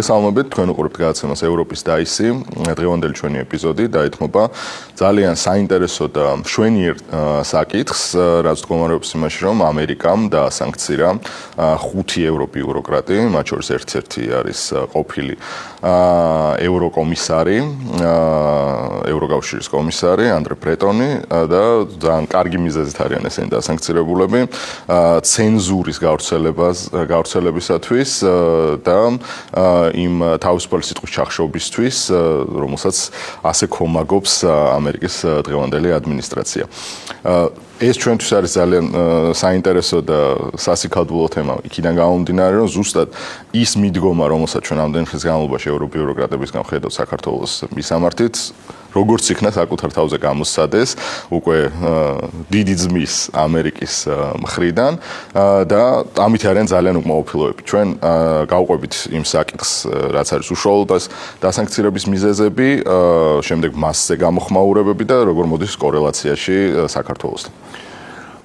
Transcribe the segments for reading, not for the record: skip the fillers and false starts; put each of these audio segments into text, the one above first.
მოგესალმებით, თქვენ უყურებთ გადაცემას ევროპის დაისი. დღევანდელი ჩვენი ეპიზოდი დაეთმობა ძალიან საინტერესო და მშვენიერ საკითხს, რაც მდგომარეობს იმაში, რომ ამერიკამ დაასანქცირა 5 ევრობიუროკრატი, მათ შორის ერთ-ერთი არის ყოფილი ევროკომისარი, ევროკავშირის კომისარი ანდრე ბრეტონი და ძალიან კარგი მიზეზით არიან ესენი დასანქცირებულები ცენზურის გავრცელებისათვის და იმ თავისუფალი სიტყვის ჩახშობისთვის, რომელსაც ასე ქომაგობს ამერიკის დღევანდელი ადმინისტრაცია. ეს ჩვენთვის არის ძალიან საინტერესო და სასიკადულო თემა. იქიდან გამომდინარე, რომ ზუსტად ის მიდგომა, რომელსაც ჩვენ ამდენი ხნის განმავლობაში ევრობიუროკრატებისგან ხედავთ საქართველოს მისამართით, როგორც იქნა საკუთარ თავზე გამოსცადეს უკვე დიდი ძმის ამერიკის მხრიდან და ამით არიან ძალიან უკმაყოფილოები. ჩვენ გავყვებით იმ საკითხს, რაც არის უშუალოდ დასანქცირების მიზეზები, შემდეგ მასზე გამოხმაურებები და როგორ მოდის კორელაციაში საქართველოსთან.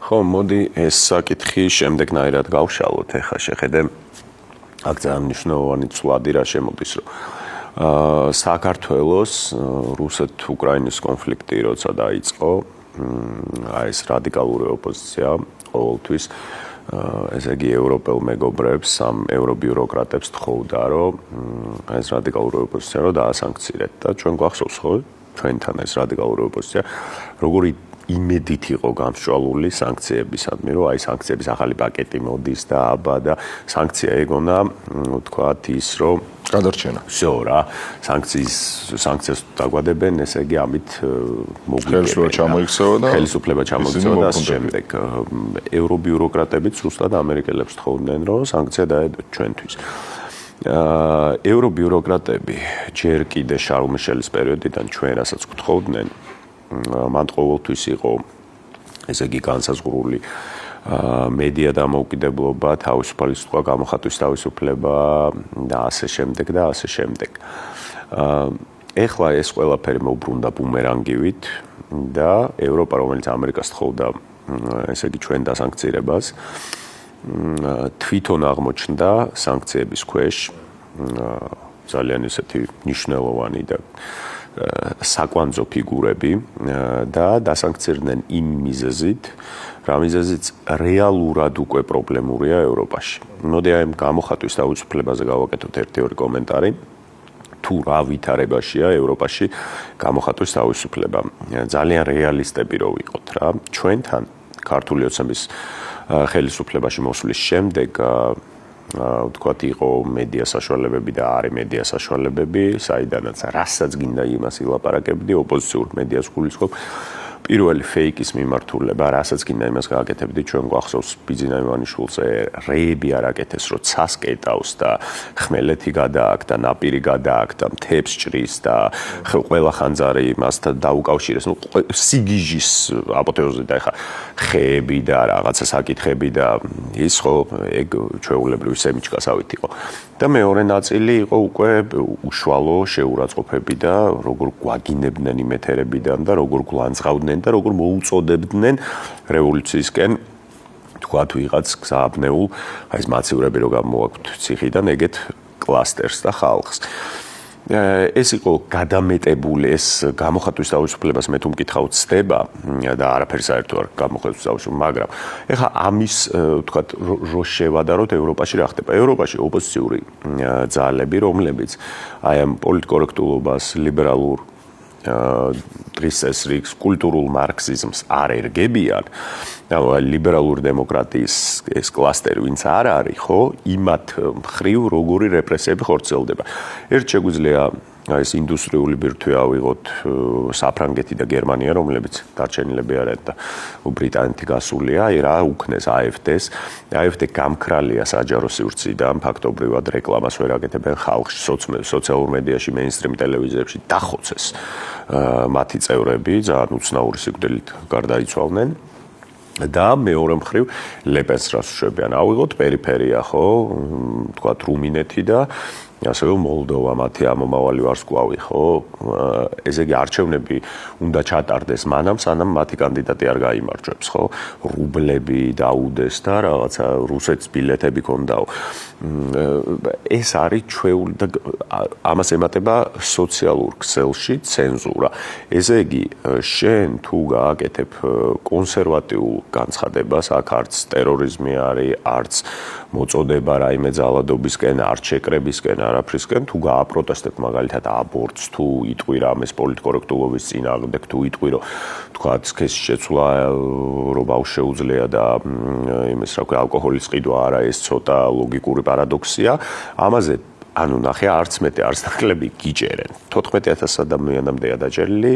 ხო, მოდი ეს საკითხი შემდეგნაირად გავშალოთ. ეხლა შეხედე აქ ძალიან მნიშვნელოვანი ცვლადი რა შემოდის, რომ საქართველოს რუსეთ-უკრაინის კონფლიქტი როცა დაიწყო, ეს რადიკალური ოპოზიცია ყოველთვის ესე იგი ევროპელ მეგობრებს, ამ ევრობიუროკრატებს თხოვდა, რომ ეს რადიკალური ოპოზიცია რომ დაასანქცირეთ და ჩვენ გვახსოვს ხო, ჩვენთან ეს რადიკალური ოპოზიცია როგორი იმედით იყო გამსჭვალული სანქციებისადმი, რომ აი სანქციების ახალი პაკეტი მოდის და აბა და სანქცია ეგონა, ვთქვათ ის, რომ გადარჩენა. всё რა, სანქციას დაგვადებენ, ესე იგი ამით ხელისუფლება ჩამოიქცევა და ხელისუფლება ჩამოიქცევა და შემდეგ ევრობიუროკრატებიც ზუსტად ამერიკელებს თხოვდნენ, რომ სანქცია დაედოთ ჩვენთვის. ევრობიუროკრატები ჯერ კიდე შარლ მიშელის პერიოდიდან ჩვენ რასაც გთხოვდნენ, მან ყოველთვის იყო ესე იგი განსაზღვრული მედია დამოუკიდებლობა, თავისუფალი სიტყვა, გამოხატვის თავისუფლება და ასე შემდეგ და ასე შემდეგ. ეხლა ეს ყველაფერი მოუბრუნდა ბუმერანგივით და ევროპა, რომელიც ამერიკას თხოვდა ესე იგი ჩვენ დასანქცირებას, თვითონ აღმოჩნდა სანქციების ქვეშ ძალიან ისეთი მნიშვნელოვანი და საკვანძო ფიგურები და დასანქცირდნენ იმ მიზეზით, რა მიზეზიც რეალურად უკვე პრობლემურია ევროპაში. მოდი აი გამოხატვის თავისუფლებაზე გავაკეთოთ ერთი-ორი კომენტარი. თუ რა ვითარებაშია ევროპაში გამოხატვის თავისუფლება. ძალიან რეალისტები რო ვიყოთ რა. ჩვენთან ქართული ოცნების ხელისუფლებაში მოსვლის შემდეგ ვთქვათ, იყო მედია საშუალებები და არის მედია საშუალებები, საიდანაც რასაც გინდა იმას ილაპარაკებდი, ოპოზიციურ მედიას გულისხმობ. პირველი ფეიკის მიმართულება, რასაც გინდა იმას გააკეთებდი, ჩვენ გვახსოვს ბიძინა ივანიშვილზე რეები არაკეთეს, რომ ცას კეტავს და ხმელეთი გადააქვს და ნაპირი გადააქვს და მთებს ჭრის და ყველა ხანძარი იმასთან დაუკავშირეს. ნუ სიგიჟის აპოთეოზი და ეხა ხეები და რაღაცა საკითხები და ის ხო ეგ ჩვეულებრივი სემიჩკასავით იყო. და მეორე ნაწილი იყო უკვე უშუალო შეურაცხყოფები და როგორ გვაგინებდნენ იმ ეთერებიდან და როგორ გლანძღავდნენ და როგორ მოუწოდებდნენ რევოლუციისკენ თქვათ ვიღაც გზააბნეულ აი ეს მაცივრები რო გამოაქვთ ციხიდან ეგეთ კლასტერს და ხალხს. ეს იყო გადამეტებული ეს გამოხატვის თავისუფლებას მე თუ მკითხავთ ცდება და არაფერი საერთო არ გამოხატვის თავისუფლება, მაგრამ ეხლა ამის ვთქვათ რო შევადაროთ ევროპაში რა ხდება. ევროპაში ოპოზიციური ძალები, რომლებიც აი ამ პოლიტკორექტულობას, ლიბერალურ დღის წესრიგს, კულტურულ მარქსიზმს არ ერგებიან, ლიბერალური დემოკრატიის ეს კლასტერი ვინც არ არის, ხო, იმათ მხრივ როგორი რეპრესიები ხორციელდება. ერთ შეგვიძლია ეს ინდუსტრიული ბირთვი ავიღოთ საფრანგეთი და გერმანია, რომლებიც დარჩენილები არიან და ბრიტანეთი გასულია, აი რა უქნეს AfD-ს. AfD გამქრალია საჯარო სივრციდან, ფაქტობრივად რეკლამას ვერ აკეთებენ ხალხში, სოციალურ მედიაში, მეინსტრიმ ტელევიზიებში დახოცეს მათი წევრები, ძალიან უცნაური სიკვდილით გარდაიცვალნენ. და მეორე მხრივ ლეპენს რას უშვებიან, ავიღოთ პერიფერია, ხო, თქვათ რუმინეთი და ასევე მოლდოვა მათი ამომავალი ვარსკვლავი, ხო? ესე იგი არჩევნები უნდა ჩატარდეს მანამ, სანამ მათი კანდიდატი არ გაიმარჯვებს, ხო? რუბლები დაუდეს და რაღაცა რუსეთის ბილეთები ქონდაო. ეს არის ჩვეული და ამას ემატება სოციალურ ქსელში ცენზურა. ესე იგი, შენ თუ გააკეთებ კონსერვატიულ განცხადებას, აქ არც ტერორიზმი არის, არც მოწოდება რაიმე ძალადობისკენ, არც შეკრებისკენ, არაფრისკენ, თუ გააპროტესტებ მაგალითად აბორტს, თუ იტყვი რამეს პოლიტკორექტულობის წინააღმდეგ, თუ იტყვი რომ თქვათ სქესის შეცვლა რომ ბავშვს შეუძლია და იმის რა ქვია ალკოჰოლის ყიდვა არა, ეს ცოტა ლოგიკური პარადოქსია. ამაზე ანუ ნახე არც მეტი არც ნაკლები გიჭერენ. 14,000 ადამიანამდეა დაჭერილი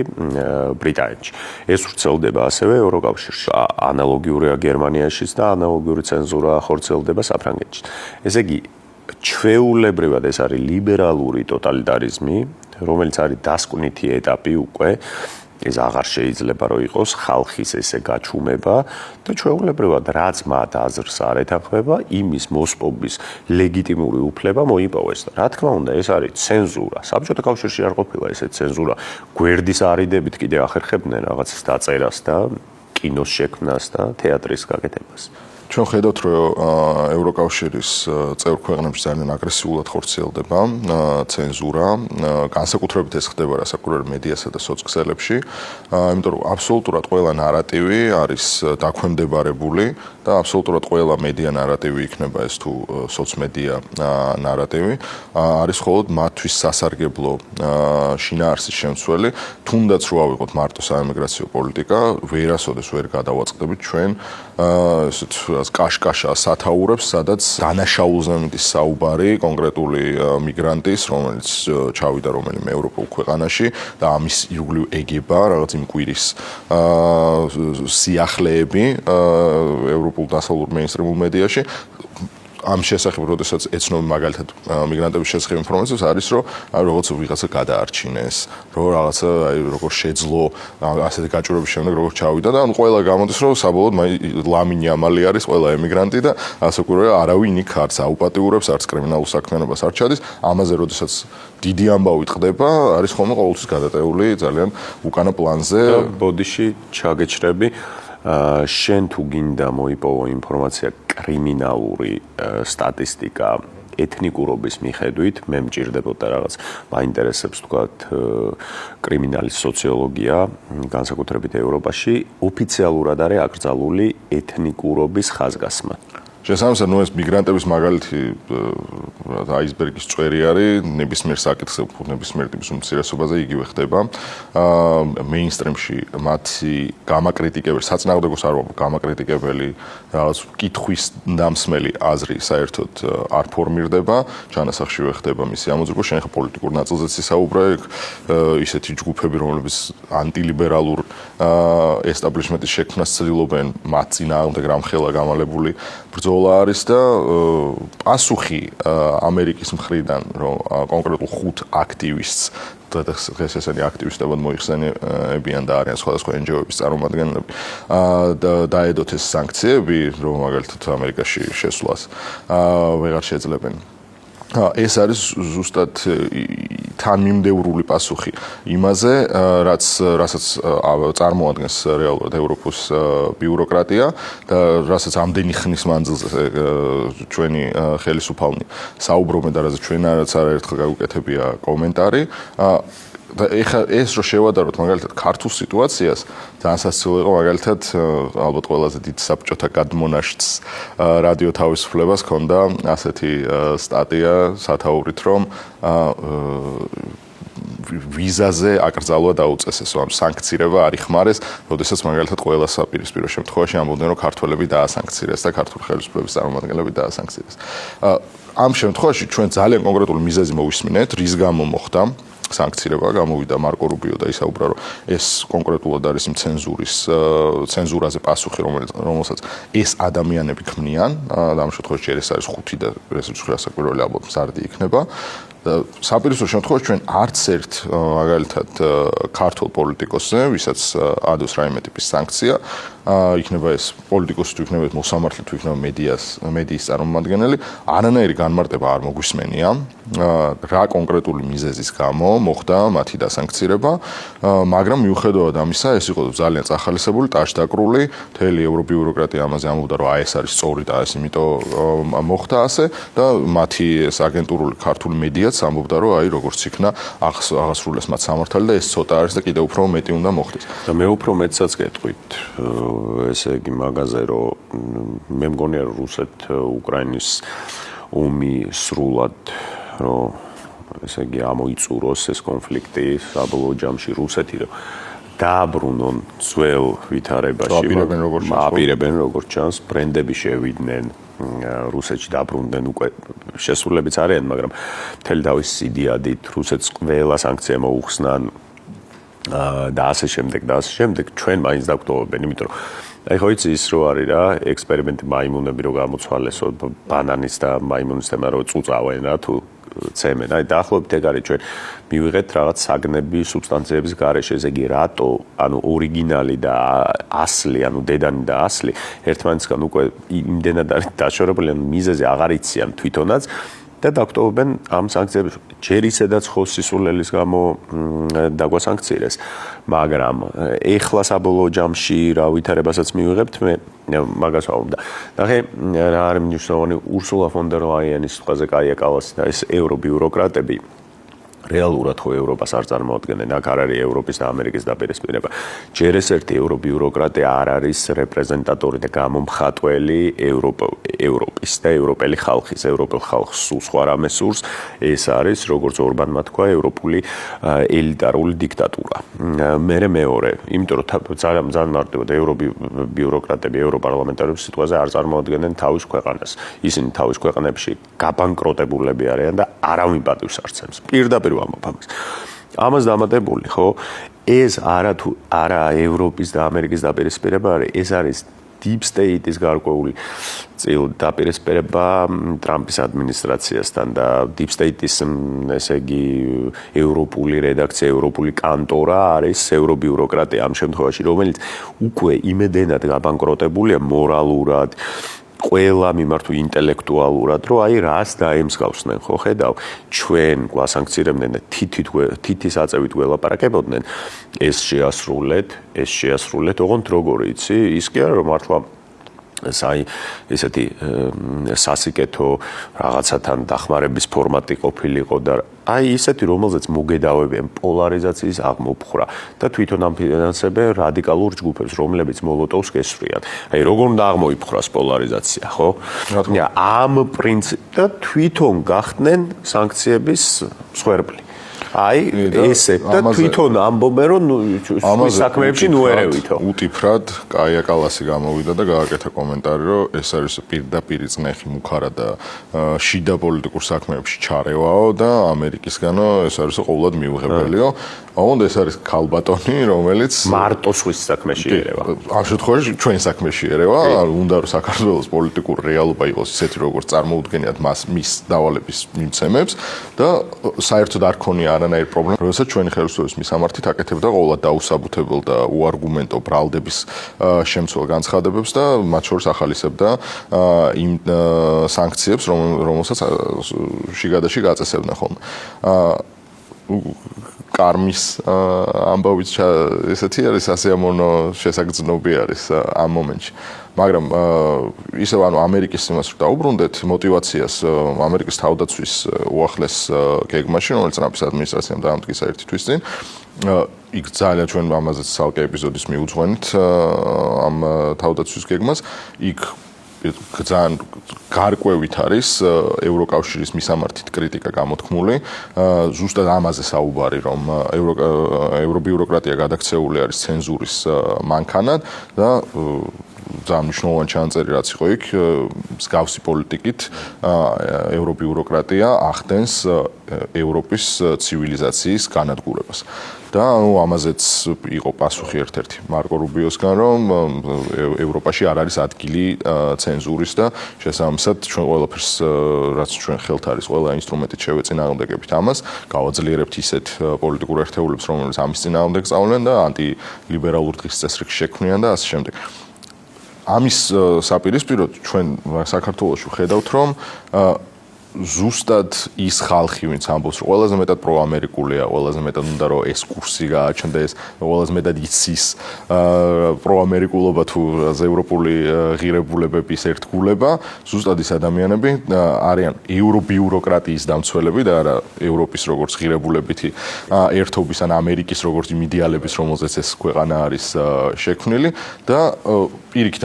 ბრიტანეთში. ეს ვრცელდება ასევე ევროკავშირში. ანალოგიურია გერმანიაშიც და ანალოგიური ცენზურა ხორციელდება საფრანგეთში. ესე იგი ჩვეულებრივად ეს არის ლიბერალური ტოტალიტარიზმი, რომელიც არის დასკვნითი ეტაპი უკვე. ეს აღარ შეიძლება რომ იყოს ხალხის ესე გაჩუმება და ჩვეულებრივად რაც მათ აზრს არ ეთანხმება, იმის მოსპობის ლეგიტიმური უფლება მოიპოვეს. რა თქმა უნდა, ეს არის ცენზურა. საბჭოთა კავშირში არ ყოფილა ესეთ ცენზურა. გვერდის არიდებით კიდე ახერხებდნენ რაღაცის დაწერას და კინოს შექმნას და თეატრის გაკეთებას. ჩვენ ხედავთ, რომ ევროკავშირის წევრ ქვეყნებში ძალიან აგრესიულად ხორციელდება ცენზურა, განსაკუთრებით ეს ხდება რასაკვირველი მედიასა და სოცქსელებში, იმიტომ რომ აბსოლუტურად ყველა ნარატივი არის დაქვემდებარებული და აბსოლუტურად ყველა მედია ნარატივი იქნება ეს თუ სოცმედია ნარატივი, არის მხოლოდ მათთვის სასარგებლო შინაარსის შემცველი, თუნდაც რო ავიღოთ მარტო საემიგრაციო პოლიტიკა, ვერასოდეს ვერ გადავაწყდებით ჩვენ ესეთ კაშკაშა სათაურებს, სადაც დანაშაულზე მიდის საუბარი კონკრეტული მიგრანტის, რომელიც ჩავიდა რომელიმე ევროპულ ქვეყანაში და ამის ირგვლივ ეგება რაღაც იმ კვირის სიახლეები ევროპულ დასავლურ მეინსტრიმულ მედიაში. ამ შესახებ, როდესაც ეცნობ მაგალითად მიგრანტების შესახებ ინფორმაციას არის, რომ როგორც ვიღაცა გადაარჩინეს, რომ რაღაცა როგორ შეძლო ასეთი გაჭირვების შემდეგ როგორ ჩავიდა და ანუ ყველა გამოდის, რომ საბოლოოდ ლამინი ამალი არის ყველა ემიგრანტი და ასე ვქვია, არავინ იქ არც აუპატიურებს, არც კრიმინალურ საქმიანობას არ ჩადის. ამაზე როდესაც დიდი ამბავი ტყდება, არის ხოლმე ყოველთვის გადატეული ძალიან უკანა პლანზე. ბოდიში ჩაგეჩრები. შენ თუ გინდა მოიპოვო ინფორმაცია კრიმინალური სტატისტიკა ეთნიკურობის მიხედვით, მე მჭირდებოდა რაღაც მაინტერესებს თქვათ კრიმინალის სოციოლოგია, განსაკუთრებით ევროპაში, ოფიციალურად არის აკრძალული ეთნიკურობის ხაზგასმა. შესაბამისად, ნუ ეს მიგრანტების მაგალითი აისბერგის წვერი არის, ნებისმიერ საკითხზე, ნებისმიერ ტიპის უმცირესობაზე იგივე ხდება. მეინსტრიმში მათი გამაკრიტიკებელი, საწინააღმდეგოს არ ვამბობ, გამაკრიტიკებელი რაღაც კითხვის დამსმელი აზრი საერთოდ არ ფორმირდება, ჩანასახშივე ხდება მისი ამოძრგვა, შენ ხა პოლიტიკურ ნაწილზეც ისაუბრე, ისეთი ჯგუფები, რომლებიც ანტილიბერალურ ესტაბლიშმენტის შექმნას ცდილობენ, მათ წინააღმდეგ რამხელა გამალებული ბრძოლა არის და პასუხი ამერიკის მხრიდან, რომ კონკრეტულ 5 აქტივისტს დღეს ესენი აქტივისტებად მოიხსენებიან და არიან სხვადასხვა NGO-ების წარმომადგენლები და დაედოთ ეს სანქციები, რომ მაგალითად ამერიკაში შესვლას ვეღარ შეძლებენ. ეს არის ზუსტად თანმიმდევრული პასუხი იმაზე, რასაც წარმოადგენს რეალურად ევროპის ბიუროკრატია და რასაც ამდენი ხნის მანძილზე ჩვენი ხელისუფალნი საუბრობენ და რასაც ჩვენ არაერთხელ გაგვიკეთებია კომენტარი. და ეხლა ეს რო შევადაროთ მაგალითად ქართულ სიტუაციას, ძალიან სასწაული იყო მაგალითად ალბათ ყველაზე დიდ საბჭოთა გადმონაშთს რადიო თავისუფლებას ჰქონდა ასეთი სტატია სათაურით, რომ ვიზაზე აკრძალვა დაუწესეს, ამ სანქცირება არ იხმარეს, როდესაც მაგალითად ყველა საპირისპირო შემთხვევაში ამბობდნენ, რომ ქართველები დაასანქცირეს და ქართული ხელისუფლების წარმომადგენლები დაასანქცირეს. ამ შემთხვევაში ჩვენ ძალიან კონკრეტული მიზეზი მოვისმინეთ, რის გამო მოხდა სანქცირება, გამოვიდა მარკო რუბიო და ისაუბრა, რომ ეს კონკრეტულად არის იმ ცენზურაზე პასუხი, რომელსაც ეს ადამიანები ქმნიან, და ამ შემთხვევაში ეს არის 5 და ეს რასაკვირველი ალბათ მზარდი იქნება. საპირისპირო შემთხვევაში ჩვენ არც ერთ მაგალითად ქართულ პოლიტიკოსზე, ვისაც ადოს რაიმე ტიპის სანქცია, იქნება ეს პოლიტიკოსი თუ იქნება მოსამართლე თუ იქნება მედიის წარმომადგენელი, არანაირი განმარტება არ მოგვისმენია, რა კონკრეტული მიზეზის გამო მოხდა მათი დასანქცირება, მაგრამ მიუხედავად ამისა, ეს იყო ძალიან წახალისებული, ტაჟდაკრული, მთელი ევრობიუროკრატია ამაზე ამბობდა, რომ ეს არის სწორი და ეს იმიტომ მოხდა ასე და მათი ეს აგენტურული ქართული მედიაც ამბობდა, რომ როგორც იქნა აღასრულეს მათ სამართალი და ეს ცოტა არის და კიდევ უფრო მეტი უნდა მოხდეს. და მე უფრო მეტსაც გეტყვით, ესე იგი მაგაზე, რომ მე მგონია რომ რუსეთ-უკრაინის ომი სრულად რომ ესე იგი ამოიწუროს ეს კონფლიქტი საბოლოო ჯამში რუსეთი რომ დააბრუნონ ძველ ვითარებაში, აპირებენ როგორც ჩანს, ბრენდები შევიდნენ რუსეთში დაბრუნდნენ უკვე შესრულებიც არიან, მაგრამ მთელი თავის სიდიადით რუსეთს ყველა სანქცია მოუხსნან და ასე შემდეგ ჩვენ მაინც დაგვტოვებენ, იმიტომ რომ აი ხო იცი ის რო არის რა ექსპერიმენტი მაიმუნები რო გამოცვალესო ბანანის და მაიმუნის თემა რო წუწავენ რა თუ ცემენ. აი დაახლოებით ეგ არის ჩვენ მივიღეთ რაღაც საგნები სუბსტანციების გარეშე, ესე იგი რატო, ანუ ორიგინალი და ასლი, ანუ დედანი და ასლი ერთმანეთსგან უკვე იმდენად არის დაშორებული, ანუ მიზეზი აღარ იციან თვითონაც და დაგვტოვებენ ამ სანქციებს ჯერ ისედაც ხო სისულელის გამო დაგვასანქცირეს, მაგრამ ეხლა საბოლოო ჯამში რა ვითარებასაც მივიღებთ მე მაგას ვამბობ და ნახე რა არის მნიშვნელოვანი ურსულა ფონ დერ ლაიენის თქვაზე კაია კალასი და ეს ევრობიუროკრატები რეალურად ხო ევროპას არ წარმოადგენენ, აქ არ არის ევროპის და ამერიკის დაპირისპირება. ჯერ ეს ერთი ევრობიუროკრატია არ არის რეპრეზენტატორი და გამომხატველი ევროპის და ევროპელი ხალხის, ევროპელ ხალხს სულ სხვა რამე სურს, ეს არის როგორც ორბანმა თქვა, ევროპული ელიტარული დიქტატურა. მერე მეორე, იმიტომ რომ ძალიან მარტივად ევრობიუროკრატები, ევროპარლამენტარები სიტყვაზე არ წარმოადგენენ თავის ქვეყანას. ისინი თავის ქვეყნებში გაბანკროტებულები არიან და არავინ პატივს არ ცემს. პირდაპირ ამას დამატებული, ხო? ეს არა ევროპის და ამერიკის დაპირისპირება არის, ეს არის deep state-ის გარკვეული დაპირისპირება ტრამპის ადმინისტრაციასთან და deep state-ის ესე იგი ევროპული რედაქცია, ევროპული კანტორა არის ევრობიუროკრატია ამ შემთხვევაში, რომელიც უკვე იმედენად გაბანკროტებულია მორალურად ყველა მიმართულ ინტელექტუალურად, რომ აი რას დაემსგავსნენ, ხო ხედავ, ჩვენ გვასანქცირებდნენ და თითის აწევით ველაპარაკებოდნენ, ეს შეასრულეთ, ოღონდ როგორ იცი, ის კი არა რომ მართლა საი ესეთი სასიკეთო რაღაცათან დახმარების ფორმატი ყოფილიყო და აი ისეთი რომელზეც მოგედავებიან პოლარიზაციის აღმოფხვრა და თვითონ ამ ფინანსებენ რადიკალურ ჯგუფებს რომლებიც მოლოტოვს გესვრიან. აი როგორ უნდა აღმოიფხვრას პოლარიზაცია, ხო? ამ პრინციპით და თვითონ გახდნენ სანქციების მსხვერპლი. აი ესე და თვითონ ამბობენ რომ ამას საქმეებში ნუ ერევითო. უტიფრად კაია კალასი გამოვიდა და გააკეთა კომენტარი რომ ეს არის პირდაპირ წნეხი მუქარა და შიდა პოლიტიკურ საქმეებში ჩარევაო და ამერიკისგანო ეს არის ყოველად მიუღებელიო. ოღონდ ეს არის ქალბატონი რომელიც მარტო სვის საქმეში ერევა. ამ შემთხვევაში ჩვენ საქმეში ერევა, უნდა რომ საქართველოს პოლიტიკურ რეალობა იყოს ისეთი როგორც წარმოუდგენიათ მის დავალების მიმცემებს და საერთოდ არ ქონია არანაირი პრობლემა, როდესაც ჩვენი ხელისუფლების მისამართით აკეთებდა ყოველად დაუსაბუთებელ და უარგუმენტო ბრალდების შემცველ განცხადებებს და მათ შორის ახალისებდა იმ სანქციებს, რომელსაც შიგადაში გაწესებდნენ ხოლმე. კარმის ამბავიც ესეთი არის ასეამონო შესაგრძნობი არის ამ მომენტში. მაგრამ ისევ ანუ ამერიკის იმას რომ დაუბრუნდეთ მოტივაციას ამერიკის თავდაცვის უახლეს გეგმაში, რომელიც ტრამპის ადმინისტრაციამ დაამტკიცა ერთი თვის წინ. იქ ძალიან ჩვენ ამაზეც ცალკე ეპიზოდის მიუძღვენით ამ თავდაცვის გეგმას. იქ ძალიან გარკვევით არის ევროკავშირის მისამართით კრიტიკა გამოთქმული. ზუსტად ამაზე საუბარი, რომ ევრობიუროკრატია გადაქცეული არის ცენზურის მანქანად და ძალიან მნიშვნელოვანი ჩანაწერი რაც იყო იქ, მსგავსი პოლიტიკით ევრობიუროკრატია ახდენს ევროპის ცივილიზაციის განადგურებას. და ამაზეც იყო პასუხი ერთ-ერთი მარკო რუბიოსგან, რომ ევროპაში არ არის ადგილი ცენზურის და შესაბამისად ჩვენ ყველაფერს რაც ჩვენ ხელთ არის, ყველა ინსტრუმენტით შევეწინააღმდეგებთ ამას, გავაძლიერებთ ისეთ პოლიტიკურ ერთეულებს, რომლებიც ამის წინააღმდეგ სწავლენ და ანტილიბერალურ დღის წესრიგს შექმნიან და ასე შემდეგ. ამის საპირისპიროდ ჩვენ საქართველოში ვხედავთ, რომ ზუსტად ის ხალხი, ვინც ამბობს, რომ ყველაზე მეტად პროამერიკულია, ყველაზე მეტად უნდა რომ ეს კურსი გააჩნდეს, ყველაზე მეტად იცის პროამერიკულობა თუ ევროპული ღირებულებების ერთგულება, ზუსტად ის ადამიანები არიან ევრობიუროკრატიის დამცველები და არა ევროპის როგორც ღირებულებითი ერთობის ან ამერიკის როგორც იმ იდეალების, რომელზეც ეს ქვეყანა არის შექმნილი და პირიქით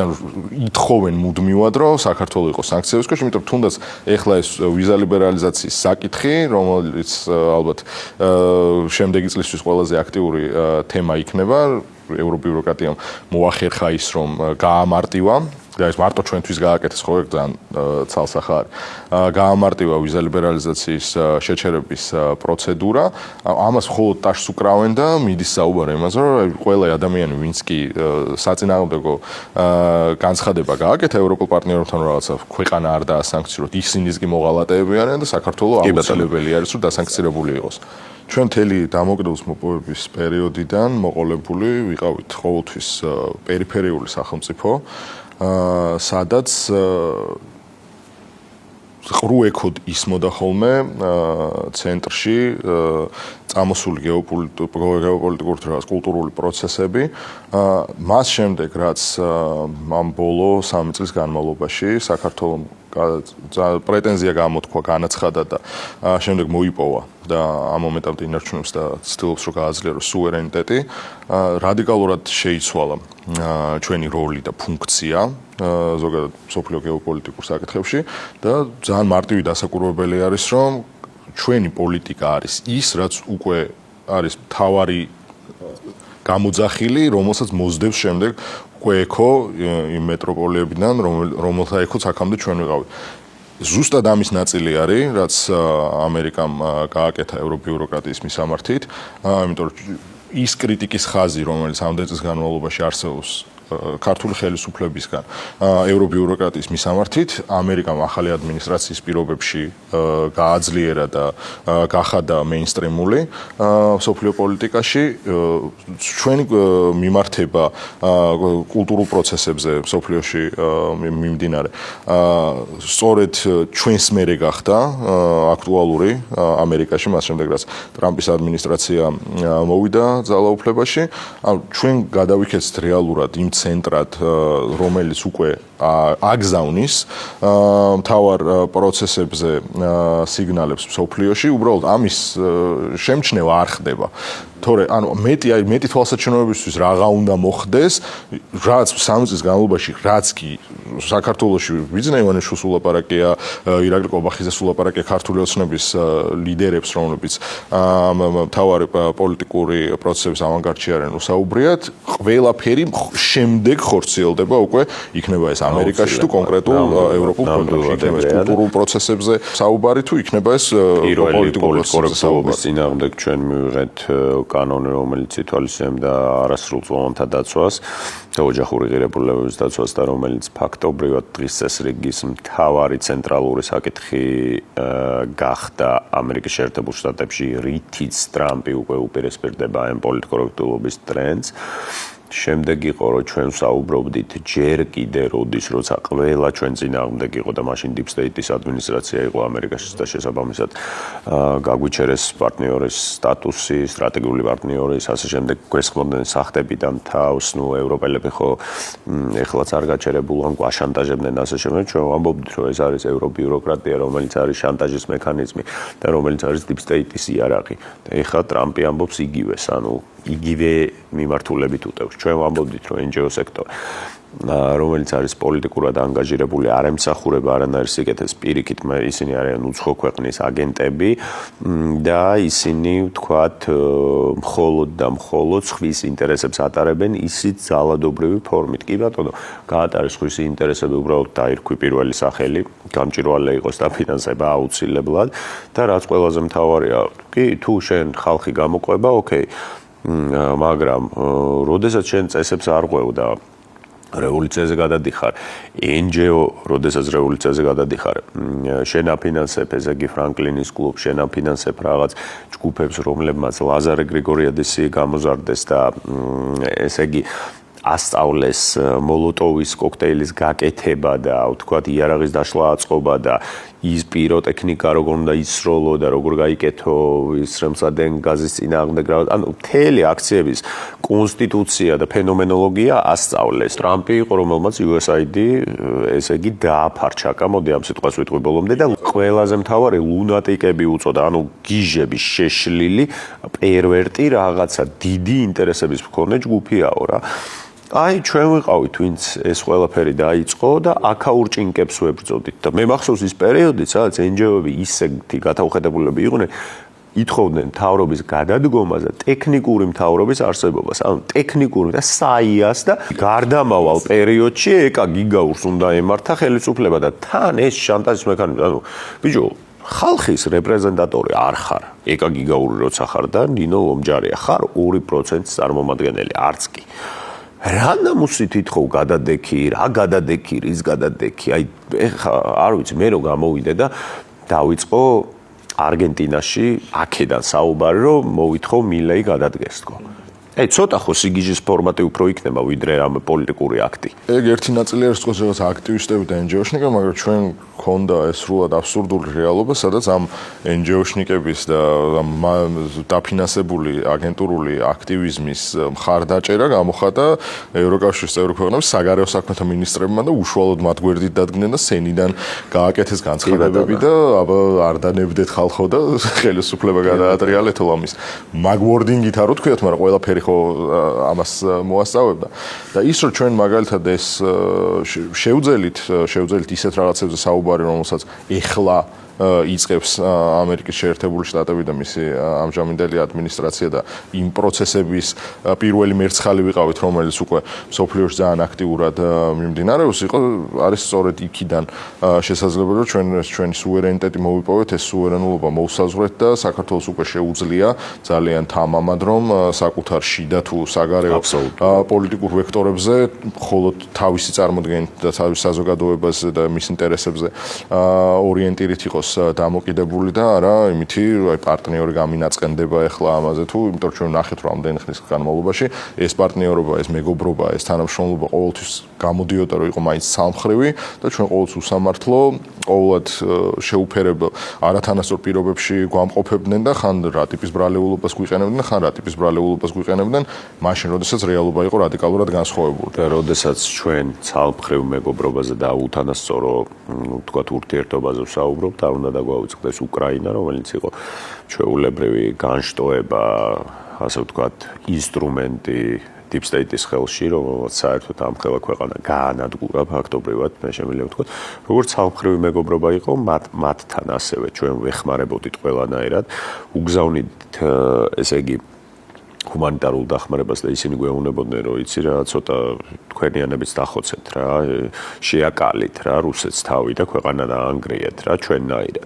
ითხოვენ მუდმივად, რომ საქართველოს იყოს სანქციების ქვეშ, იმიტომ რომ თუნდაც ეხლა ეს ვიზა ლიბერალიზაციის საკითხი, რომელიც ალბათ შემდეგი წლისთვის ყველაზე აქტიური თემა იქნება, ევრობიუროკრატიამ მოახერხა ის, რომ გაამარტივა და ეს მარტო ჩვენთვის გააკეთეს ხო ძალიან ცალსახა არის. გაამარტივა ვიზა ლიბერალიზაციის შეჩერების პროცედურა. ამას მხოლოდ ტაშს უკრავენ და მიდის საუბარი იმაზე, რომ ყველა ადამიანი, ვინც კი საწინააღმდეგო განცხადება გააკეთა ევროპულ პარტნიორებთან რაღაცა ქვეყანა არ დაასანქციუროთ, ისინიც კი მოღალატეები არიან და საქართველოს აუცილებელი არის, რომ დასანქცირებული იყოს. ჩვენ მთელი დამოკიდებულის მოპოვების პერიოდიდან მოყოლებული ვიყავით ყოველთვის პერიფერიული სახელმწიფო, სადაც ყრუ ექოდ ისმოდა ხოლმე ცენტრში წამოსული გეოპოლიტიკური რაღაც კულტურული პროცესები. მას შემდეგ, რაც ამ ბოლო 3 წლის განმავლობაში საქართველოს პრეტენზია გამოთქვა, განაცხადა და შემდეგ მოიპოვა და ამ მომენტამდე ინარჩუნებს და ცდილობს რომ გააძლიეროს სუვერენიტეტი, რადიკალურად შეიცვალა ჩვენი როლი და ფუნქცია ზოგადად მსოფლიო გეოპოლიტიკურ საკითხებში და ძალიან მარტივი დასაკურვებელი არის, რომ ჩვენი პოლიტიკა არის ის, რაც უკვე არის მთავარი გამოძახილი, რომელსაც მოსდევს შემდეგ ეკო იმ მეტროპოლიებიდან, რომელთა ეკოც აქამდე ჩვენ ვიყავით. ზუსტად ამის ნაწილი არის, რაც ამერიკამ გააკეთა ევრობიუროკრატიის მისამართით, იმიტომ რომ ის კრიტიკის ხაზი, რომელიც ამდენ წლის განმავლობაში არსებობს ქართული ხელისუფლებისგან ევრობიუროკრატიის მისამართით, ამერიკამ ახალი ადმინისტრაციის პირობებში გააძლიერა და გახადა მეინსტრიმული მსოფლიო პოლიტიკაში. ჩვენი მიმართება კულტურულ პროცესებზე მსოფლიოში მიმდინარე სწორედ ჩვენს მერე გახდა აქტუალური ამერიკაში, მას შემდეგ რაც ტრამპის ადმინისტრაცია მოვიდა ძალაუფლებაში. ჩვენ გადავიქეცთ რეალურად იმ ცენტრად, რომელიც უკვე აგზავნის მთავარ პროცესებზე სიგნალებს მსოფლიოში, უბრალოდ ამის შემჩნევა არ ხდება. თორე მეტი თვალსაჩინოებისთვის რაღა უნდა მოხდეს, რაც 3 წლის განმავლობაში, რაც კი საქართველოში ბიზნეს ივანიშვილს ულაპარაკია, ირაკლი ყობახიძეს ულაპარაკია ქართული ოცნების ლიდერებს, რომლებიც მთავარი პოლიტიკური პროცესების ავანგარდში არიან, უსაუბრიათ, ყველაფერი შემდეგ ხორციელდება უკვე იქნება ეს ამერიკაში თუ კონკრეტულ ევროპულ ქვეყნებში, კულტურულ პროცესებზე საუბარი თუ იქნება ეს პოლიტიკური კორექტობის წინააღმდეგ ჩვენ მივიღეთ კანონი, რომელიც ითვალისწინებდა არასრულ წლოვანთა დაცვას და ოჯახური ღირებულებების დაცვას და რომელიც ფაქტობრივად დღის წესრიგის მთავარი ცენტრალური საკითხი გახდა ამერიკის შეერთებულ შტატებში, რითიც ტრამპი უკვე უპირისპირდება ამ პოლიტკორექტულობის ტრენდს. შემდეგ იყო, რომ ჩვენ საუბრობდით ჯერ კიდე როდის, როცა ყველა ჩვენ წინააღმდეგ იყო და მაშინ Deep State-ის ადმინისტრაცია იყო ამერიკაში და შესაბამისად გაგვიჩერეს პარტნიორის სტატუსი, სტრატეგიული პარტნიორის, ასე შემდეგ გვესხმოდნენ სახტებიდან თავს, ევროპელები ხო ეხლაც არ გაჩერებულან გვაშანტაჟებდნენ ასე შემდეგ, ჩვენ ვამბობდით, რომ ეს არის ევრობიუროკრატია, რომელიც არის შანტაჟის მექანიზმი და რომელიც არის Deep State-ის იარაღი. და ეხლა ტრამპი ამბობს იგივეს, ანუ იგივე მიმართულებით უტევს. ჩვენ ვამბობდით, რომ NGO სექტორი, რომელიც არის პოლიტიკურად ანგაჟირებული, არ ემსახურება არანაირ სიკეთეს, პირიქით ისინი არიან უცხო ქვეყნის აგენტები და ისინი, ვთქვათ, მხოლოდ და მხოლოდ სხვის ინტერესებს ატარებენ ისიც ძალადობრივი ფორმით. კი ბატონო, გაატარეს სხვისი ინტერესები, უბრალოდ დაირქვი პირველი სახელი, გამჭირვალე იყოს და ფინანსება აუცილებლად და რაც ყველაზე მთავარია, კი, თუ შენ ხალხი გამოყვება, ოკეი, მაგრამ როდესაც შენ წესებს არ ყვევ და რევოლუციაზე გადადიხარ, NGO, როდესაც რევოლუციაზე გადადიხარ, შენ აფინანსებ, ესე იგი ფრანკლინის კლუბ, შენ აფინანსებ რაღაც ჯგუფებს, რომლებმაც ლაზარე გრიგორიადისი გამოზარდეს და ესე იგი ასწავლეს მოლოტოვის კოქტეილის გაკეთება და ვთქვათ იარაღის დაშლა აწყობა და ის პიროტექნიკა როგორ უნდა ისროლო და როგორ გაიკეთო ის რემსადენ გაზის წინააღმდეგ ანუ მთელი აქციების კონსტიტუცია და ფენომენოლოგია ასწავლეს. ტრამპი იყო რომელმაც USAID ესე იგი დააფარჩაკა, მოდი ამ სიტყვას ვიტყვი ბოლომდე და ყველაზე მთავარი ლუნატიკები უწოდა, ანუ გიჟების შეშლილი პერვერტი რაღაცა დიდი ინტერესების მქონე ჯგუფიაო რა. აი ჩვენ ვიყავით ვინც ეს ყველაფერი დაიწყო და აქაურ ჭინკებს ვებრძოდით და მე მახსოვს ის პერიოდი სადაც NGO-ები ისეთი გადაუხედებულები იყვნენ ითხოვდნენ მთავრობის გადადგომას და ტექნიკური მთავრობის არსებობას ანუ ტექნიკური და საიას და გარდამავალ პერიოდში ეკა გიგაურს უნდა ემართა ხელისუფლება და თან ეს შანტაჟის მექანიზმი ანუ ბიჭო ხალხის რეპრეზენტატორი არ ხარ ეკა გიგაური როცა ხარ და ნინო ლომჯარია ხარ 2% წარმომადგენელი არც კი რა ნამუსით ითხოვ გადადექი, რა გადადექი, რის გადადექი. აი არ ვიცი, მე რო გამოვიდე და დავიწყო არგენტინაში აქედან საუბარი, რომ მოვითხოვ მილეი გადადგეს თქო. აი ცოტა ხო სიგიჟის ფორმატი უფრო იქნება, ვიდრე ამ პოლიტიკური აქტი. ეგ ერთი ნაწილი არის თქოს რაღაც აქტივისტები და NGO-შნიკები, მაგრამ ჩვენ ქონდა ეს სრულად აბსურდული რეალობა, სადაც ამ NGO-შნიკების და დაფინანსებული აგენტურული აქტივიზმის მხარდაჭერა გამოხატა ევროკავშირის წევრი ქვეყნების საგარეო საქმეთა მინისტრებმა და უშუალოდ მათ გვერდით დადგნენ და სენიდან გააკეთეს განცხადებები და აბა არ დანებდეთ ხალხო და ხელისუფლება გადაატრიალეთ ამის. მაგ-ვორდინგით არ ვთქვიათ, მაგრამ ყველაფერი ხო ამას მოასწავებდა და ის რომ ჩვენ მაგალითად ეს შევძელით ისეთ რაღაცებზე საუბარი რომელსაც ეხლა იწყებს ამერიკის შეერთებული შტატები და მისი ამჟამინდელი ადმინისტრაცია და იმ პროცესების პირველი მერცხალი ვიყავით რომელიც უკვე სოფლიოში ძალიან აქტიურად მიმდინარეობს არის სწორედ იქიდან შესაძლებელი რომ ჩვენი სუვერენიტეტი მოვიპოვეთ ეს სუვერენულობა მოუსაზღვრეთ და საქართველოს უკვე შეუძლია ძალიან თამამად რომ საკუთარ შიდა თუ საგარეო პოლიტიკურ ვექტორებზე მხოლოდ თავისი წარმოდგენით და თავის საზოგადოებაზე და მის ინტერესებზე ორიენტირით იყოს დამოკიდებული და არა იმითი აი პარტნიორი გამინაწყენდება ახლა ამაზე თუ იმიტომ რომ ჩვენ ნახეთ რომ ამდენი ხნის განმავლობაში ეს პარტნიორობა ეს მეგობრობა ეს თანამშრომლობა ყოველთვის გამოდიოდა რომ იყო მაინც სამხრივი და ჩვენ ყოველთვის უსამართლო ყოველად შეუფერებელ არათანასწორ პირობებში გვამყოფებდნენ და ხან რა ტიპის ბრალეულობას გვიყენებდნენ ხან რა ტიპის ბრალეულობას გვიყენებდნენ მაშინ როდესაც რეალობა იყო რადიკალურად განსხვავებული და როდესაც ჩვენ ცალმხრივ მეგობრობაზე და უთანასწორო ვთქვათ ურთიერთობაზე ვსაუბრობთ არ უნდა დაგვაუწყდეს უკრაინა რომელიც იყო ჩვეულებრივი განშტოება ასე ვთქვათ ინსტრუმენტი deep state-ის ხელში, რომელსაც საერთოდ ამ ხელა ქვეყანა გაანადგურა ფაქტობრივად, მე შემიძლია ვთქვათ, როგორც ცალმხრივი მეგობრობა იყო, მათთან ასევე ჩვენ ვეხმარებოდით ყველანაირად, უგზავნით ესე იგი ჰუმანიტარულ დახმარებას და ისინი გვეუბნებოდნენ, რომ იცი რა, ცოტა თქვენიანებიც დახოცეთ რა, შეაკალით რა, რუსეთს თავი და ქვეყანა დაანგრიეთ რა, ჩვენნაირად.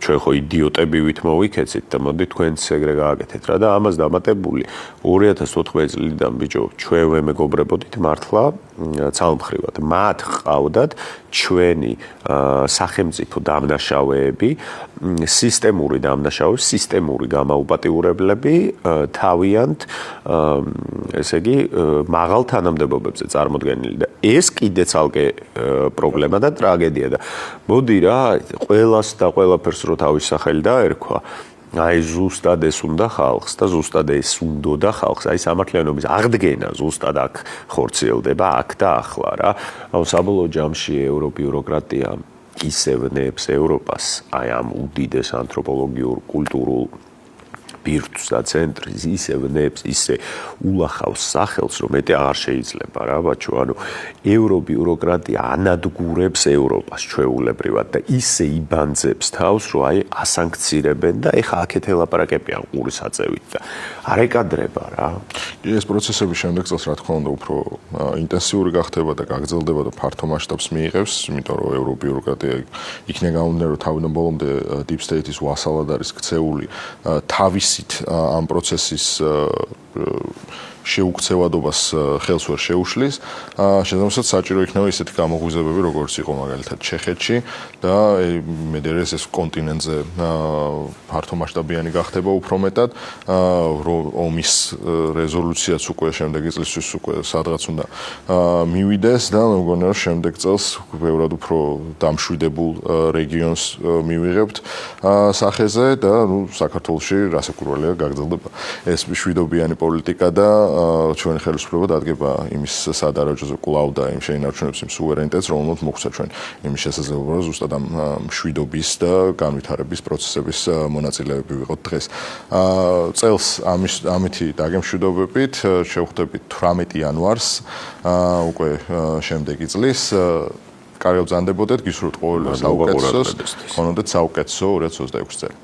ჩვენ ხო იდიოტები ვით მოვიქეცით და მოდი თქვენც ეგრე გააკეთეთ რა და ამას დამატებული 2014 წლიდან ბიჭო ჩვენ ვემეგობრებოდით მართლა ცალმხრივად. მათ ყავდათ ჩვენი სახელმწიფო დამნაშავეები, სისტემური დამნაშავეები, სისტემური გამაუპატიურებლები თავიანთ ესე იგი მაღალ თანამდებობებზე წარმოდგენილი და ეს კიდე ცალკე პრობლემა და ტრაგედია და მოდი რა ყველას და ყველაფერს რო თავის სახელი დაერქვა აი ზუსტად ეს უნდა ხალხს და ზუსტად ეს უნდა ხალხს აი სამართლიანობის აღდგენა ზუსტად აქ ხორციელდება აქ და ახლა რა ანუ საბოლოო ჯამში ევრობიუროკრატია ისევ ნებს ევროპას აი ამ უდიდეს ანთროპოლოგიურ კულტურულ ბირთვს და ცენტრის ისევ ნებს ისე ულახავს სახელს რომ მეტი აღარ შეიძლება რა ბაჩო ანუ ევრობიუროკრატია ანადგურებს ევროპას ჩვეულებრივად და ისე იბანძებს თავს რომ აი ასანქცირებენ და ეხა აქეთ ელაპარაკებიან ყურის აწევით და არ ეკადრება რა ეს პროცესები შემდეგ წელს რა თქმა უნდა უფრო ინტენსიური გახდება და გაგრძელდება და ფართო მასშტაბს მიიღებს იმიტომ რომ ევრობიუროკრატია იქნება გამომდინარე რომ თავიდან ბოლომდე deep state-ის ვასალად არის ქცეული თავის ამ პროცესის შეუქცევადობას ხელს ვერ შეუშლის, შესაბამისად საჭირო იქნება ისეთი გამოღვიძებები, როგორც იყო მაგალითად ჩეხეთში და მედერეს ეს კონტინენტზე ფართომასშტაბიანი გახდება უფრო მეტად, ომის რეზოლუციაც უკვე შემდეგი წლისთვის უკვე სადღაც უნდა მივიდეს და მე მგონია რომ შემდეგ წელს ბევრად უფრო დამშვიდებულ რეგიონს მივიღებთ სახეზე და საქართველოში რასაკურველია გაგრძელდება ეს მშვიდობიანი პოლიტიკა და ჩვენი ხელისუფლება დადგება იმის სადარაჯოზე კვლავ და იმ შეინარჩუნებს იმ სუვერენიტეტს, რომელმაც მოგვცა ჩვენ იმის შესაძლებლობა, რომ ზუსტად ამ მშვიდობის და განვითარების პროცესების მონაწილეები ვიყოთ დღეს. წელს ამითი დაგემშვიდობებით შევხვდებით 18 იანვარს უკვე შემდეგი წლის კარგად ვზანდებოდეთ, გისურვებთ ყოველს საუკეთესოს, გქონოდეთ საუკეთესო 2026 წელი.